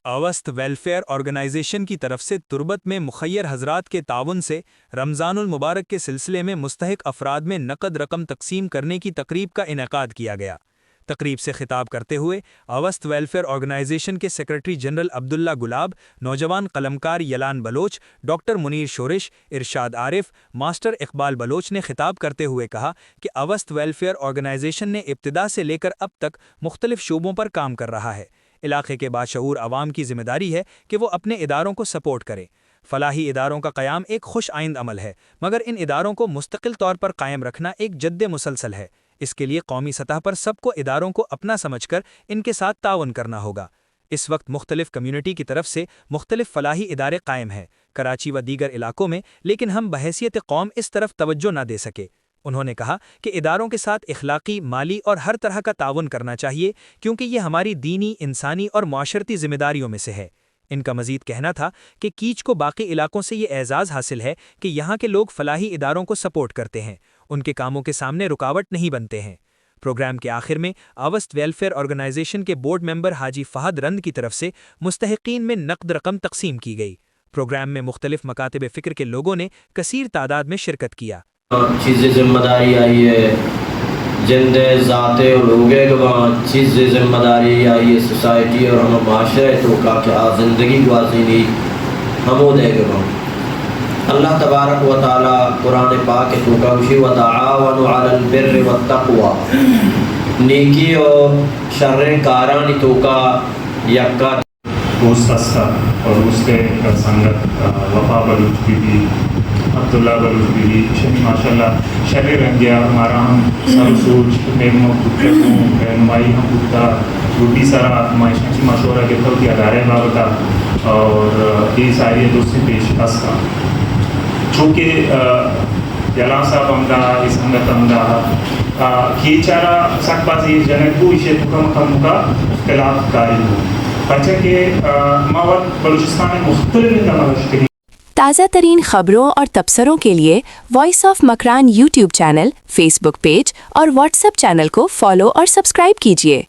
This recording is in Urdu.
اوسط ویلفیئر آرگنائزیشن کی طرف سے تربت میں مخیر حضرات کے تعاون سے رمضان المبارک کے سلسلے میں مستحق افراد میں نقد رقم تقسیم کرنے کی تقریب کا انعقاد کیا گیا۔ تقریب سے خطاب کرتے ہوئے اوسط ویلفیئر آرگنائزیشن کے سیکریٹری جنرل عبداللہ گلاب، نوجوان قلمکار یلان بلوچ، ڈاکٹر منیر شورش، ارشاد عارف، ماسٹر اقبال بلوچ نے خطاب کرتے ہوئے کہا کہ اوسط ویلفیئر آرگنائزیشن نے ابتدا سے لے کر اب تک مختلف شعبوں پر کام کر رہا ہے۔ علاقے کے باشعور عوام کی ذمہ داری ہے کہ وہ اپنے اداروں کو سپورٹ کریں۔ فلاحی اداروں کا قیام ایک خوش آئند عمل ہے، مگر ان اداروں کو مستقل طور پر قائم رکھنا ایک جد مسلسل ہے۔ اس کے لیے قومی سطح پر سب کو اداروں کو اپنا سمجھ کر ان کے ساتھ تعاون کرنا ہوگا۔ اس وقت مختلف کمیونٹی کی طرف سے مختلف فلاحی ادارے قائم ہیں کراچی و دیگر علاقوں میں، لیکن ہم بحیثیت قوم اس طرف توجہ نہ دے سکے۔ انہوں نے کہا کہ اداروں کے ساتھ اخلاقی، مالی اور ہر طرح کا تعاون کرنا چاہیے، کیونکہ یہ ہماری دینی، انسانی اور معاشرتی ذمہ داریوں میں سے ہے۔ ان کا مزید کہنا تھا کہ کیچ کو باقی علاقوں سے یہ اعزاز حاصل ہے کہ یہاں کے لوگ فلاحی اداروں کو سپورٹ کرتے ہیں، ان کے کاموں کے سامنے رکاوٹ نہیں بنتے ہیں۔ پروگرام کے آخر میں اوسط ویلفیئر آرگنائزیشن کے بورڈ ممبر حاجی فہد رند کی طرف سے مستحقین میں نقد رقم تقسیم کی گئی۔ پروگرام میں مختلف مکاتب فکر کے لوگوں نے کثیر تعداد میں شرکت کیا۔ چیزیں ذمہ داری آئی ہے، جند ذاتے اور لوگے گواں چیزیں ذمہ داری آئی ہے سوسائٹی اور ہم معاشرے تو کا کیا زندگی گوازی نہیں ہمو دے گواں۔ اللہ تبارک و تعالی قرآن پاک تو کا وشی و تعاونوا علی البر والتقوی، نیکی اور شر کارانی تو کا یکا دوست استا اور اس کے سنگت وفا بلوچ بھی عبداللہ بلوچ بھی شمی ماشاءاللہ شر رنگیا ہمارا ہم سر سوچ میمو کتوں رہنمائی ہم کتا روٹی سارا معاشی مشورہ کے تو کی ادارے بابتا اور یہ ساری دوستی پیش استا چونکہ یلا صاحب امدا اس سنگت امدا کی چارہ سک بازی جنگ کو اسے مکم کا اختلاف کاری ہو بچہ کے مواد بلوچستان میں مختلف نمائش۔ تازہ ترین خبروں اور تبصروں کے لیے voice of Makran YouTube channel, Facebook page اور واٹس ایپ چینل کو فالو اور سبسکرائب کیجیے۔